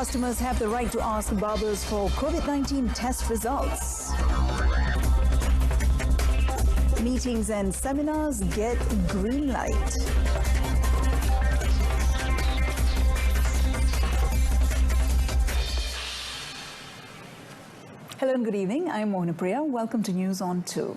Customers have the right to ask barbers for COVID-19 test results. Meetings and seminars get green light. Hello and good evening. I'm Mohana Priya. Welcome to News on 2.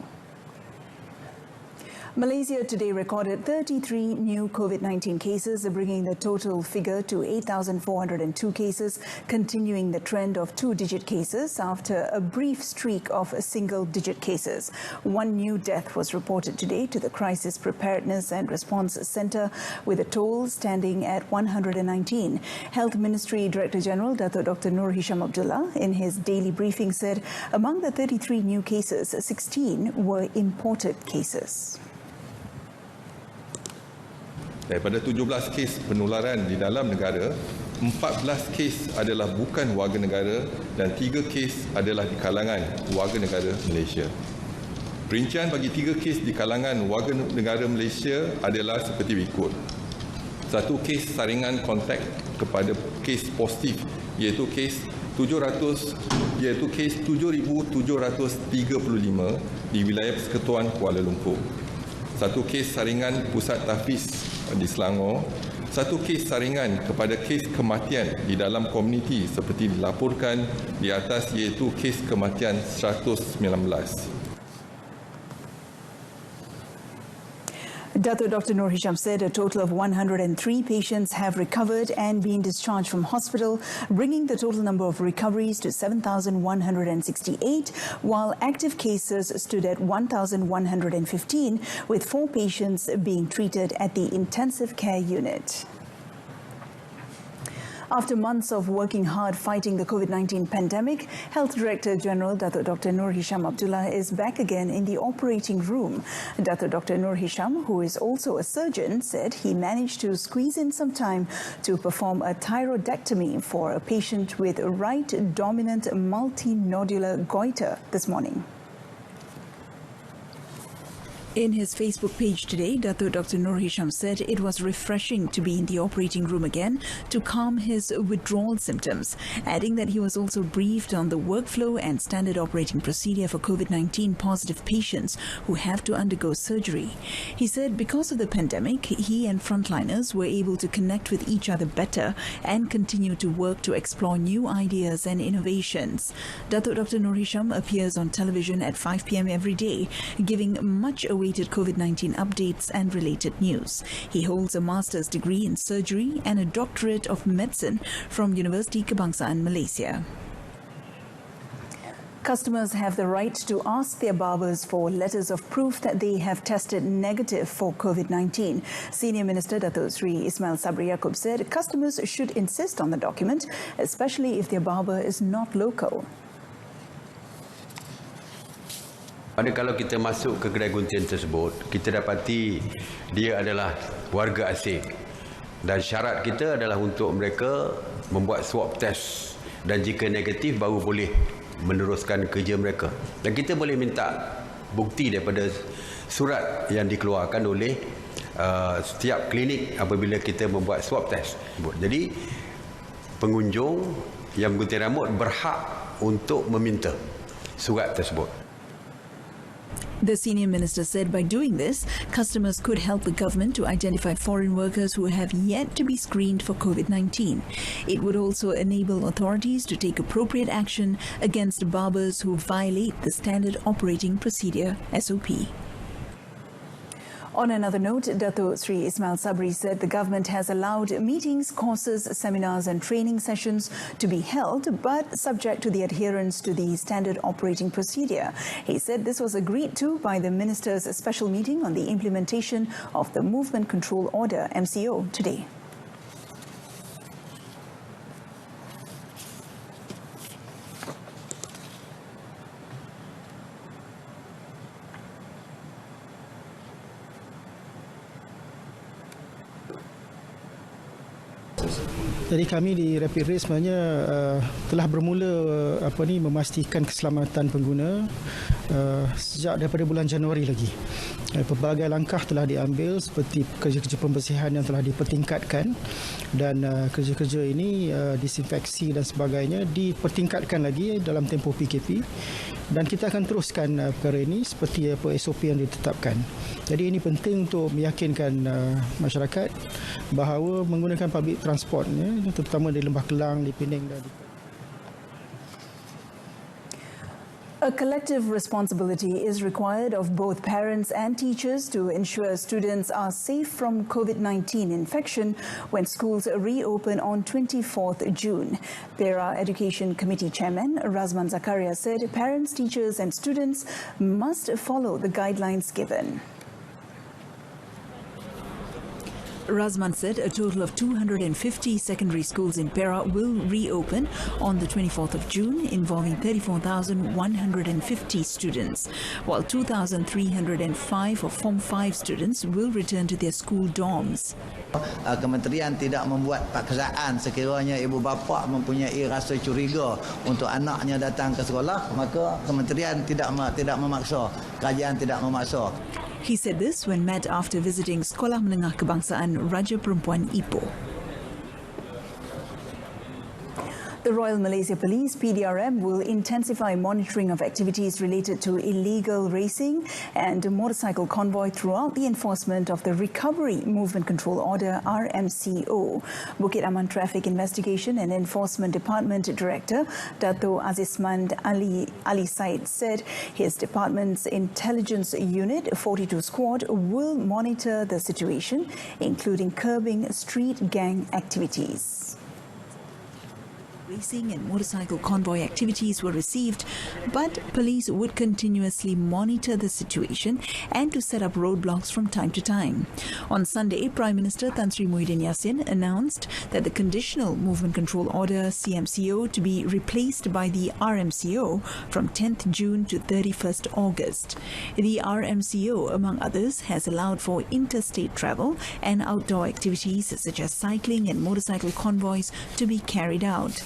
Malaysia today recorded 33 new COVID-19 cases, bringing the total figure to 8,402 cases, continuing the trend of two-digit cases after a brief streak of single-digit cases. One new death was reported today to the Crisis Preparedness and Response Centre, with a toll standing at 119. Health Ministry Director General Dr. Nur Hisham Abdullah, in his daily briefing, said among the 33 new cases, 16 were imported cases. Daripada 17 kes penularan di dalam negara, 14 kes adalah bukan warga negara dan 3 kes adalah di kalangan warga negara Malaysia. Perincian bagi 3 kes di kalangan warga negara Malaysia adalah seperti berikut. 1 kes saringan kontak kepada kes positif, iaitu kes 735 di wilayah Persekutuan Kuala Lumpur. 1 kes saringan pusat tahfiz di Selangor, 1 kes saringan kepada kes kematian di dalam komuniti seperti dilaporkan di atas, iaitu kes kematian 119. Dr. Nur Hisham said a total of 103 patients have recovered and been discharged from hospital, bringing the total number of recoveries to 7,168, while active cases stood at 1,115, with 4 patients being treated at the intensive care unit. After months of working hard fighting the COVID-19 pandemic, Health Director General Dr. Nur Hisham Abdullah is back again in the operating room. Dr. Nur Hisham, who is also a surgeon, said he managed to squeeze in some time to perform a thyroidectomy for a patient with right dominant multinodular goiter this morning. In his Facebook page today, Dr. Nur Hisham said it was refreshing to be in the operating room again to calm his withdrawal symptoms, adding that he was also briefed on the workflow and standard operating procedure for COVID-19 positive patients who have to undergo surgery. He said because of the pandemic, he and frontliners were able to connect with each other better and continue to work to explore new ideas and innovations. Dr. Nur Hisham appears on television at 5 p.m. every day, giving much awaited COVID-19 updates and related news. He holds a master's degree in surgery and a doctorate of medicine from University Kebangsaan Malaysia. Customers have the right to ask their barbers for letters of proof that they have tested negative for COVID-19. Senior Minister Datuk Sri Ismail Sabri Yaakob said customers should insist on the document, especially if their barber is not local. Pada kalau kita masuk ke kedai gunting tersebut, kita dapati dia adalah warga asing. Dan syarat kita adalah untuk mereka membuat swab test. Dan jika negatif, baru boleh meneruskan kerja mereka. Dan kita boleh minta bukti daripada surat yang dikeluarkan oleh setiap klinik apabila kita membuat swab test. Jadi, pengunjung yang gunting rambut berhak untuk meminta surat tersebut. The senior minister said by doing this, customers could help the government to identify foreign workers who have yet to be screened for COVID-19. It would also enable authorities to take appropriate action against barbers who violate the Standard Operating Procedure (SOP). On another note, Datuk Sri Ismail Sabri said the government has allowed meetings, courses, seminars and training sessions to be held, but subject to the adherence to the Standard Operating Procedure. He said this was agreed to by the Minister's special meeting on the implementation of the Movement Control Order, MCO, today. Jadi kami di Rapid Race sebenarnya telah bermula memastikan keselamatan pengguna sejak daripada bulan Januari lagi. Pelbagai langkah telah diambil seperti kerja-kerja pembersihan yang telah dipertingkatkan dan kerja-kerja ini disinfeksi dan sebagainya dipertingkatkan lagi dalam tempoh PKP dan kita akan teruskan perkara ini seperti apa SOP yang ditetapkan. Jadi ini penting untuk meyakinkan masyarakat bahawa menggunakan public transport terutama di Lembah Kelang, di Penang dan di A collective responsibility is required of both parents and teachers to ensure students are safe from COVID-19 infection when schools reopen on 24th June. Perak Education Committee Chairman Razman Zakaria said parents, teachers and students must follow the guidelines given. Razman said a total of 250 secondary schools in Perak will reopen on the 24th of June, involving 34,150 students, while 2,305 of Form 5 students will return to their school dorms. Kementerian tidak membuat paksaan sekiranya ibu bapa mempunyai rasa curiga untuk anaknya datang ke sekolah, maka kementerian tidak memaksa, kerajaan tidak memaksa. He said this when met after visiting Sekolah Menengah Kebangsaan Raja Perempuan Ipoh. The Royal Malaysia Police, PDRM, will intensify monitoring of activities related to illegal racing and motorcycle convoy throughout the enforcement of the Recovery Movement Control Order, RMCO. Bukit Aman Traffic Investigation and Enforcement Department Director, Dato' Azizman Ali Said, said his department's intelligence unit, 42 Squad, will monitor the situation, including curbing street gang activities. Racing and motorcycle convoy activities were received, but police would continuously monitor the situation and to set up roadblocks from time to time. On Sunday, Prime Minister Tan Sri Muhyiddin Yassin announced that the Conditional Movement Control Order CMCO to be replaced by the RMCO from 10th June to 31st August. The RMCO, among others, has allowed for interstate travel and outdoor activities such as cycling and motorcycle convoys to be carried out.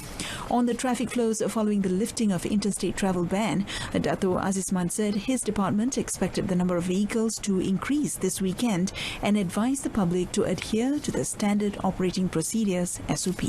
On the traffic flows following the lifting of interstate travel ban, Dato' Azizman said his department expected the number of vehicles to increase this weekend and advised the public to adhere to the Standard Operating Procedures SOP.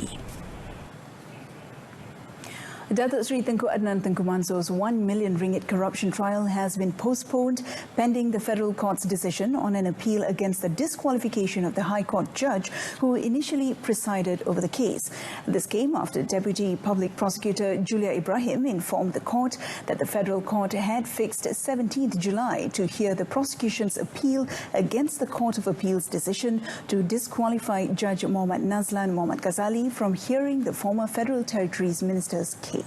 Datuk Seri Tengku Adnan Tengku Mansur's R1 million corruption trial has been postponed pending the Federal Court's decision on an appeal against the disqualification of the High Court judge who initially presided over the case. This came after Deputy Public Prosecutor Julia Ibrahim informed the court that the Federal Court had fixed 17th July to hear the prosecution's appeal against the Court of Appeal's decision to disqualify Judge Mohammad Nazlan Mohammad Ghazali from hearing the former Federal Territories Minister's case.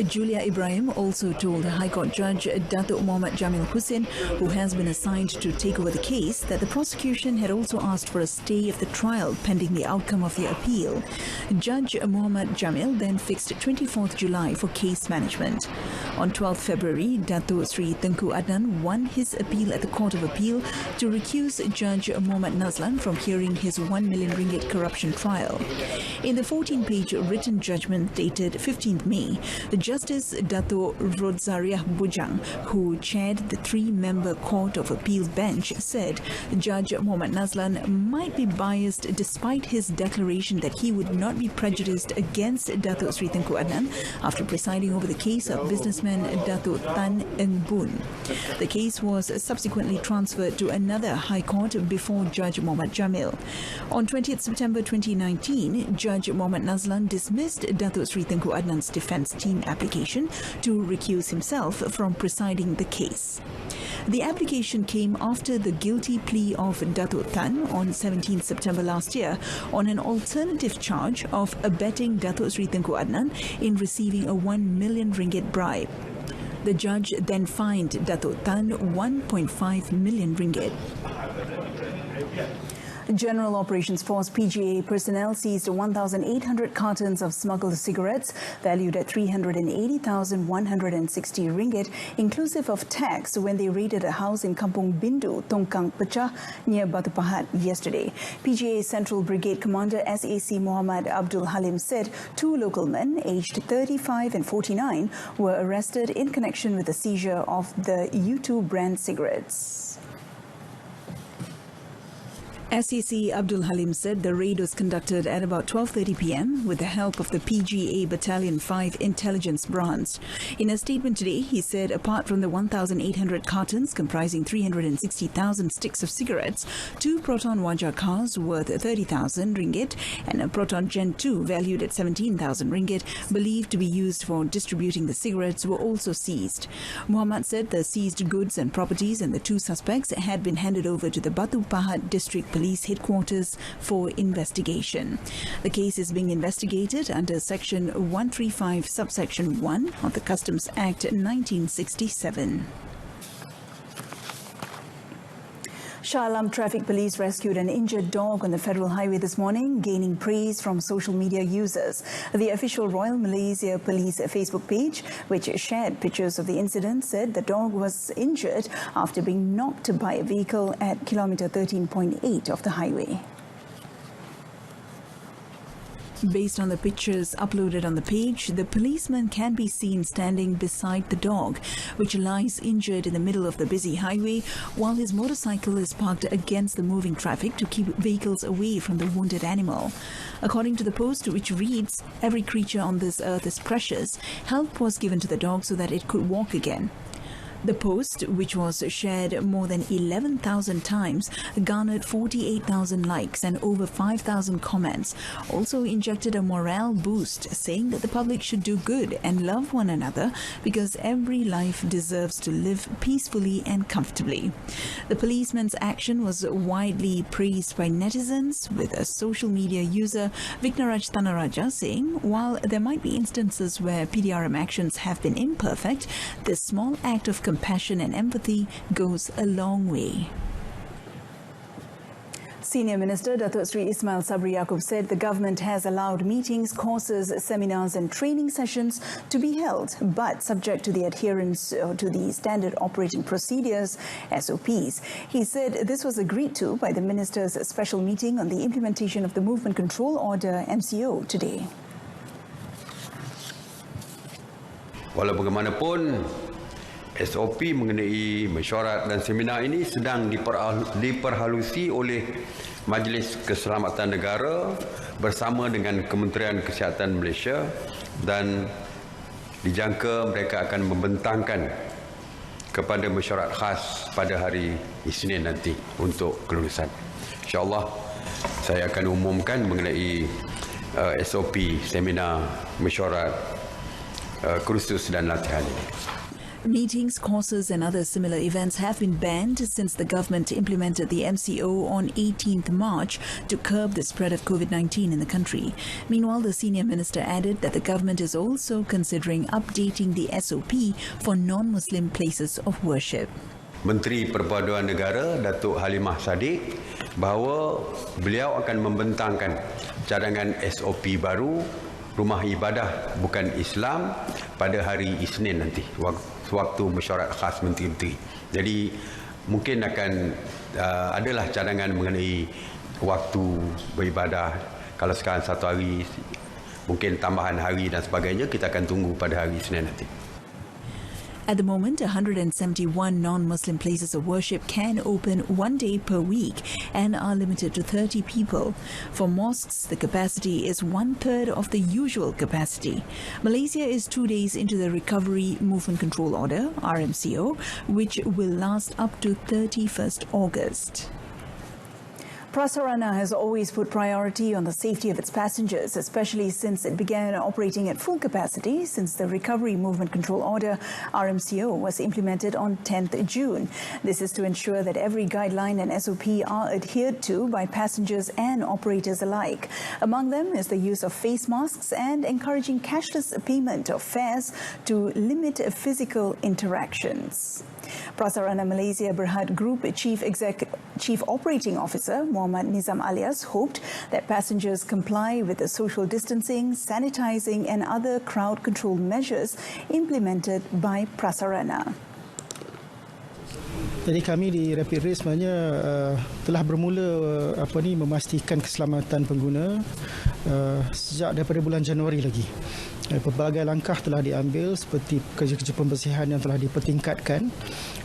Julia Ibrahim also told the High Court Judge Datuk Mohammad Jamil Hussein, who has been assigned to take over the case, that the prosecution had also asked for a stay of the trial pending the outcome of the appeal. Judge Mohammad Jamil then fixed 24th July for case management. On 12th February, Datuk Seri Tengku Adnan won his appeal at the Court of Appeal to recuse Judge Mohammad Nazlan from hearing his R1 million corruption trial. In the 14-page written judgment dated 15th May, Justice Dato' Rodzariah Bujang, who chaired the three-member Court of Appeal bench, said Judge Mohammad Nazlan might be biased despite his declaration that he would not be prejudiced against Dato' Seri Tengku Adnan after presiding over the case of businessman Dato' Tan Eng Boon. The case was subsequently transferred to another High Court before Judge Mohammad Jamil. On 20th September 2019, Judge Mohammad Nazlan dismissed Dato' Seri Tengku Adnan's defence team application to recuse himself from presiding the case. The application came after the guilty plea of Dato' Tan on 17th September last year on an alternative charge of abetting Dato' Seri Tengku Adnan in receiving a R1 million bribe. The judge then fined Dato' Tan 1.5 million ringgit. General Operations Force PGA personnel seized 1,800 cartons of smuggled cigarettes valued at 380,160 ringgit, inclusive of tax, when they raided a house in Kampung Bindu, Tongkang Pecah, near Batu Pahat yesterday. PGA Central Brigade Commander SAC Muhammad Abdul Halim said 2 local men, aged 35 and 49, were arrested in connection with the seizure of the U2 brand cigarettes. SAC Abdul Halim said the raid was conducted at about 12:30 p.m. with the help of the PGA Battalion 5 Intelligence Branch. In a statement today, he said apart from the 1,800 cartons comprising 360,000 sticks of cigarettes, 2 Proton Wajah cars worth 30,000 ringgit and a Proton Gen 2 valued at 17,000 ringgit believed to be used for distributing the cigarettes were also seized. Muhammad said the seized goods and properties and the 2 suspects had been handed over to the Batu Pahat District Police Headquarters for investigation. The case is being investigated under Section 135, Subsection 1 of the Customs Act 1967. Shah Alam Traffic Police rescued an injured dog on the Federal Highway this morning, gaining praise from social media users. The official Royal Malaysia Police Facebook page, which shared pictures of the incident, said the dog was injured after being knocked by a vehicle at kilometre 13.8 of the highway. Based on the pictures uploaded on the page, the policeman can be seen standing beside the dog, which lies injured in the middle of the busy highway, while his motorcycle is parked against the moving traffic to keep vehicles away from the wounded animal. According to the post, which reads, "Every creature on this earth is precious," help was given to the dog so that it could walk again. The post, which was shared more than 11,000 times, garnered 48,000 likes and over 5,000 comments. Also injected a morale boost, saying that the public should do good and love one another because every life deserves to live peacefully and comfortably. The policeman's action was widely praised by netizens, with a social media user, Viknaraj Tanaraja, saying, while there might be instances where PDRM actions have been imperfect, this small act of compassion and empathy goes a long way. Senior Minister Datuk Sri Ismail Sabri Yaakob said the government has allowed meetings, courses, seminars and training sessions to be held, but subject to the adherence to the standard operating procedures, SOPs. He said this was agreed to by the Minister's special meeting on the implementation of the Movement Control Order, MCO, today. Walau bagaimanapun, SOP mengenai mesyuarat dan seminar ini sedang diperhalusi oleh Majlis Keselamatan Negara bersama dengan Kementerian Kesihatan Malaysia, dan dijangka mereka akan membentangkan kepada mesyuarat khas pada hari Isnin nanti untuk kelulusan. InsyaAllah saya akan umumkan mengenai SOP seminar mesyuarat kursus dan latihan ini. Meetings, courses and other similar events have been banned since the government implemented the MCO on 18th March to curb the spread of COVID-19 in the country. Meanwhile, the senior minister added that the government is also considering updating the SOP for non-Muslim places of worship. Menteri Perpaduan Negara Datuk Halimah Sadiq bahawa beliau akan membentangkan cadangan SOP baru rumah ibadah bukan Islam pada hari Isnin nanti, waktu mesyuarat khas menteri-menteri. Jadi mungkin akan adalah cadangan mengenai waktu beribadah. Kalau sekarang 1 hari, mungkin tambahan hari dan sebagainya, kita akan tunggu pada hari Isnin nanti. At the moment, 171 non-Muslim places of worship can open 1 day per week and are limited to 30 people. For mosques, the capacity is 1/3 of the usual capacity. Malaysia is 2 days into the Recovery Movement Control Order, RMCO, which will last up to 31st August. Prasarana has always put priority on the safety of its passengers, especially since it began operating at full capacity since the Recovery Movement Control Order, RMCO, was implemented on 10th June. This is to ensure that every guideline and SOP are adhered to by passengers and operators alike. Among them is the use of face masks and encouraging cashless payment of fares to limit physical interactions. Prasarana Malaysia Berhad Group Chief Operating Officer Muhammad Nizam Alias hoped that passengers comply with the social distancing, sanitizing and other crowd control measures implemented by Prasarana. Jadi kami di Rapid Race sebenarnya telah bermula memastikan keselamatan pengguna sejak daripada bulan Januari lagi. Pelbagai langkah telah diambil seperti kerja-kerja pembersihan yang telah dipertingkatkan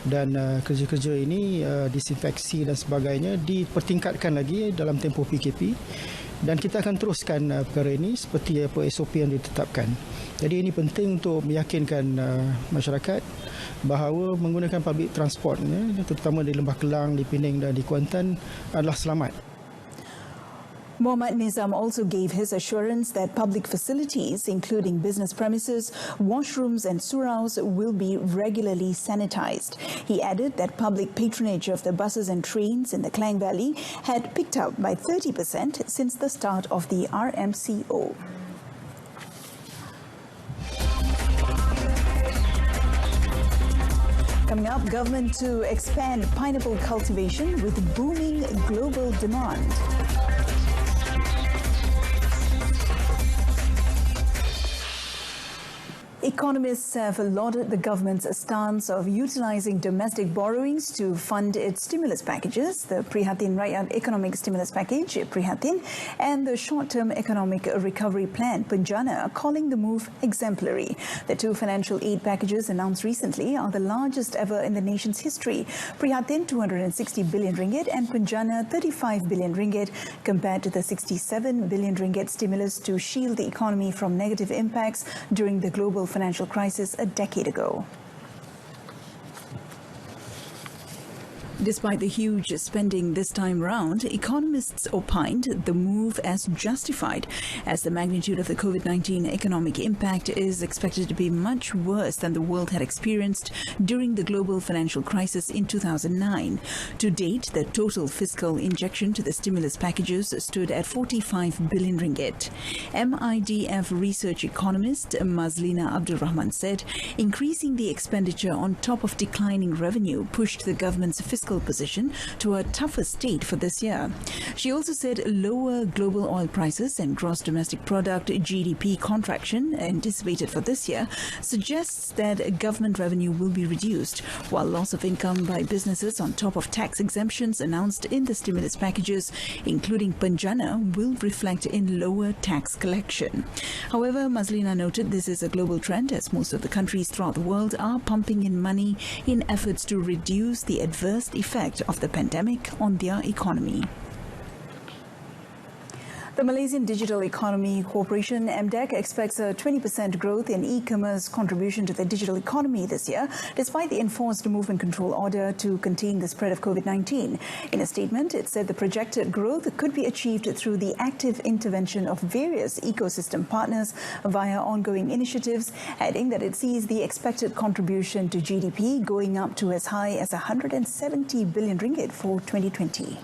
dan kerja-kerja ini disinfeksi dan sebagainya dipertingkatkan lagi dalam tempoh PKP dan kita akan teruskan perkara ini seperti SOP yang ditetapkan. Jadi ini penting untuk meyakinkan masyarakat bahawa menggunakan public transport terutama di Lembah Kelang, di Pening dan di Kuantan adalah selamat. Muhammad Nizam also gave his assurance that public facilities, including business premises, washrooms and suraus, will be regularly sanitized. He added that public patronage of the buses and trains in the Klang Valley had picked up by 30% since the start of the RMCO. Coming up, government to expand pineapple cultivation with booming global demand. Economists have lauded the government's stance of utilizing domestic borrowings to fund its stimulus packages, the Prihatin Rakyat Economic Stimulus Package, Prihatin, and the Short-Term Economic Recovery Plan, Penjana, calling the move exemplary. The two financial aid packages announced recently are the largest ever in the nation's history. Prihatin, 260 billion ringgit, and Penjana, 35 billion ringgit, compared to the 67 billion ringgit stimulus to shield the economy from negative impacts during the global financial crisis a decade ago. Despite the huge spending this time round, economists opined the move as justified, as the magnitude of the COVID-19 economic impact is expected to be much worse than the world had experienced during the global financial crisis in 2009. To date, the total fiscal injection to the stimulus packages stood at 45 billion ringgit. MIDF research economist Mazlina Abdul Rahman said increasing the expenditure on top of declining revenue pushed the government's fiscal position to a tougher state for this year. She also said lower global oil prices and gross domestic product GDP contraction anticipated for this year suggests that government revenue will be reduced, while loss of income by businesses on top of tax exemptions announced in the stimulus packages, including Penjana, will reflect in lower tax collection. However, Mazlina noted this is a global trend, as most of the countries throughout the world are pumping in money in efforts to reduce the adverse effect of the pandemic on their economy. The Malaysian Digital Economy Corporation, MDEC, expects a 20% growth in e-commerce contribution to the digital economy this year, despite the enforced movement control order to contain the spread of COVID-19. In a statement, it said the projected growth could be achieved through the active intervention of various ecosystem partners via ongoing initiatives, adding that it sees the expected contribution to GDP going up to as high as 170 billion ringgit for 2020.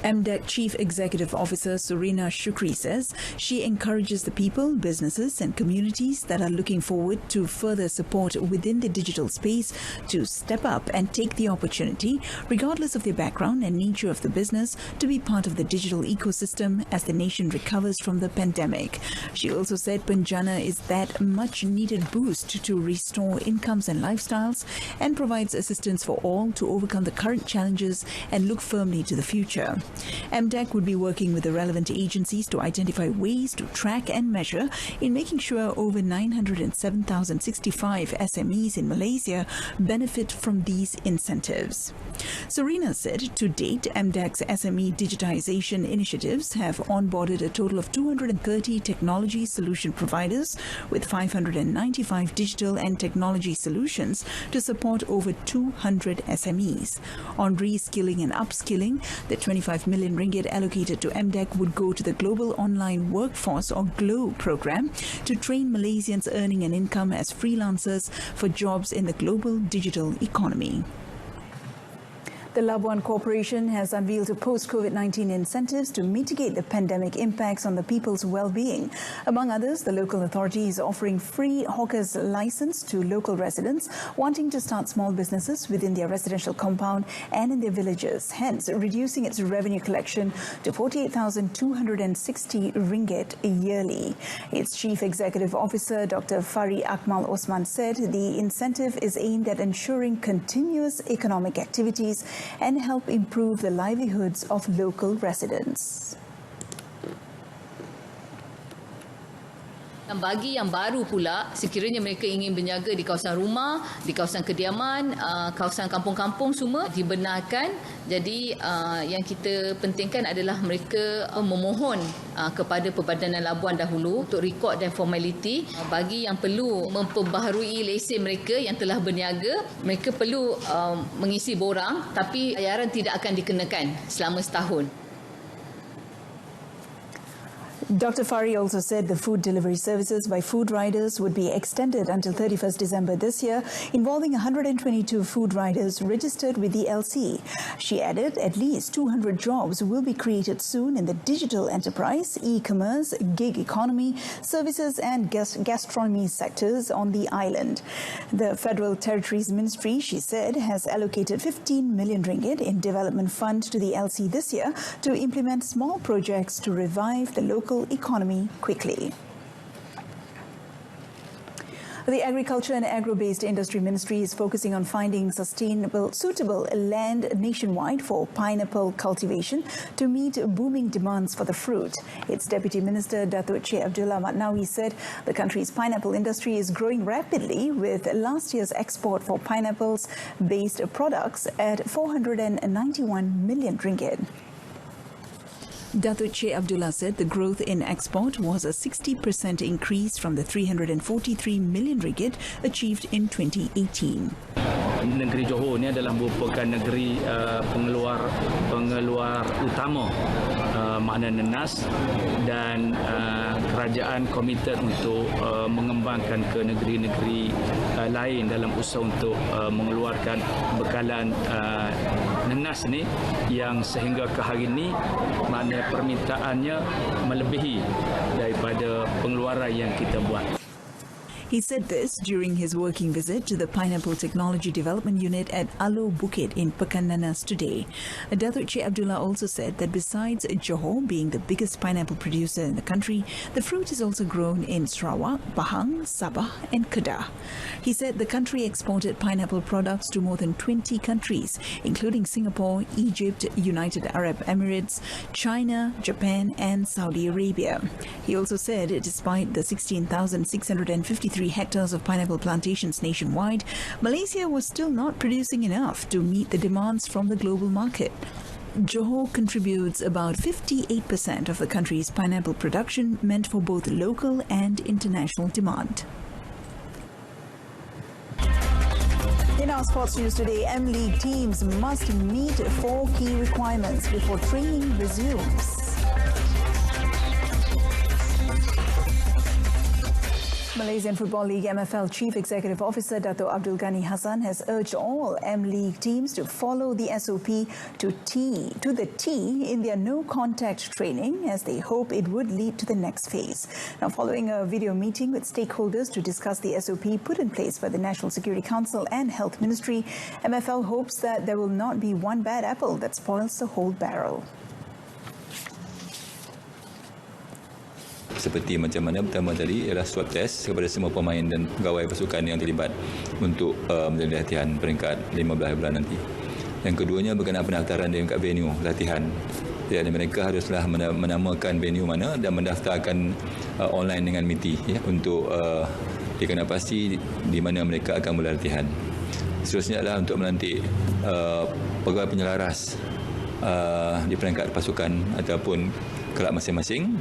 MDEC Chief Executive Officer Surina Shukri says she encourages the people, businesses and communities that are looking forward to further support within the digital space to step up and take the opportunity, regardless of their background and nature of the business, to be part of the digital ecosystem as the nation recovers from the pandemic. She also said Penjana is that much needed boost to restore incomes and lifestyles and provides assistance for all to overcome the current challenges and look firmly to the future. MDEC would be working with the relevant agencies to identify ways to track and measure in making sure over 907,065 SMEs in Malaysia benefit from these incentives. Surina said to date, MDEC's SME digitization initiatives have onboarded a total of 230 technology solution providers with 595 digital and technology solutions to support over 200 SMEs. On reskilling and upskilling, the 25 million ringgit allocated to MDEC would go to the Global Online Workforce or GLOW program to train Malaysians earning an income as freelancers for jobs in the global digital economy. The Labuan Corporation has unveiled post-COVID-19 incentives to mitigate the pandemic impacts on the people's well-being. Among others, the local authority is offering free hawkers license to local residents wanting to start small businesses within their residential compound and in their villages, hence reducing its revenue collection to 48,260 ringgit yearly. Its Chief Executive Officer, Dr. Fari Akmal Osman, said the incentive is aimed at ensuring continuous economic activities and help improve the livelihoods of local residents. Bagi yang baru pula, sekiranya mereka ingin berniaga di kawasan rumah, di kawasan kediaman, kawasan kampung-kampung semua dibenarkan. Jadi yang kita pentingkan adalah mereka memohon kepada Perbadanan Labuan dahulu untuk rekod dan formaliti. Bagi yang perlu memperbaharui lesen mereka yang telah berniaga, mereka perlu mengisi borang, tapi bayaran tidak akan dikenakan selama setahun. Dr. Fari also said the food delivery services by food riders would be extended until 31st December this year, involving 122 food riders registered with the LC. She added at least 200 jobs will be created soon in the digital enterprise, e-commerce, gig economy, services and gastronomy sectors on the island. The Federal Territories Ministry, she said, has allocated 15 million ringgit in development fund to the LC this year to implement small projects to revive the local economy quickly. The Agriculture and Agro-Based Industry Ministry is focusing on finding suitable land nationwide for pineapple cultivation to meet booming demands for the fruit. Its Deputy Minister, Datuk Che Abdullah Matnawi, said the country's pineapple industry is growing rapidly, with last year's export for pineapples-based products at 491 million ringgit. Datuk Che Abdullah said the growth in export was a 60% increase from the 343 million ringgit achieved in 2018. Negeri Johor ini adalah merupakan negeri pengeluar utama makna nenas, dan kerajaan komited untuk mengembangkan ke negeri-negeri lain dalam usaha untuk mengeluarkan bekalan nenas ni, yang sehingga ke hari ini makna permintaannya melebihi daripada pengeluaran yang kita buat. He said this during his working visit to the Pineapple Technology Development Unit at Alo Bukit in Pekan Nanas today. Datuk Che Abdullah also said that besides Johor being the biggest pineapple producer in the country, the fruit is also grown in Sarawak, Pahang, Sabah and Kedah. He said the country exported pineapple products to more than 20 countries, including Singapore, Egypt, United Arab Emirates, China, Japan and Saudi Arabia. He also said despite the 16,653 hectares of pineapple plantations nationwide, Malaysia was still not producing enough to meet the demands from the global market. Johor contributes about 58% of the country's pineapple production, meant for both local and international demand. In our sports news today, M-League teams must meet 4 key requirements before training resumes. Malaysian Football League MFL Chief Executive Officer Dato' Abdul Ghani Hassan has urged all M-League teams to follow the SOP to the T in their no-contact training, as they hope it would lead to the next phase. Now, following a video meeting with stakeholders to discuss the SOP put in place by the National Security Council and Health Ministry, MFL hopes that there will not be one bad apple that spoils the whole barrel. Seperti macam mana pertama tadi ialah swab test kepada semua pemain dan pegawai pasukan yang terlibat untuk menjalani latihan peringkat 15 bulan nanti. Yang keduanya berkenaan pendaftaran di dekat venue latihan. Jadi mereka haruslah menamakan venue mana dan mendaftarkan online dengan MITI ya, untuk dikenal pasti di mana mereka akan mula latihan. Seterusnya adalah untuk melantik pegawai penyelaras di peringkat pasukan ataupun kelab masing-masing,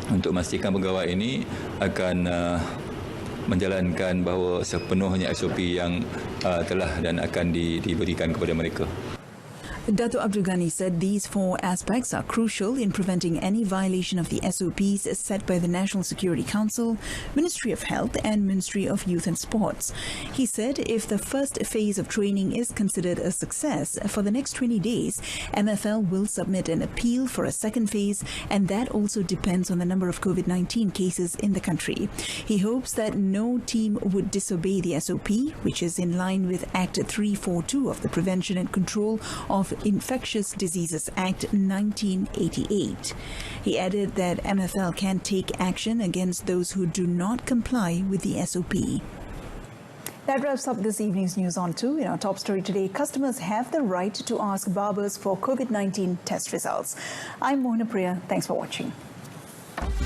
untuk memastikan pegawai ini akan menjalankan bahawa sepenuhnya SOP yang telah dan akan diberikan kepada mereka. Dato' Abdul Ghani said these 4 aspects are crucial in preventing any violation of the SOPs set by the National Security Council, Ministry of Health and Ministry of Youth and Sports. He said if the first phase of training is considered a success, for the next 20 days, MFL will submit an appeal for a second phase, and that also depends on the number of COVID-19 cases in the country. He hopes that no team would disobey the SOP, which is in line with Act 342 of the Prevention and Control of Infectious Diseases Act 1988. He added that MFL can take action against those who do not comply with the SOP. That wraps up this evening's News on 2. In our top story today, customers have the right to ask barbers for COVID-19 test results. I'm Mohana Priya. Thanks for watching.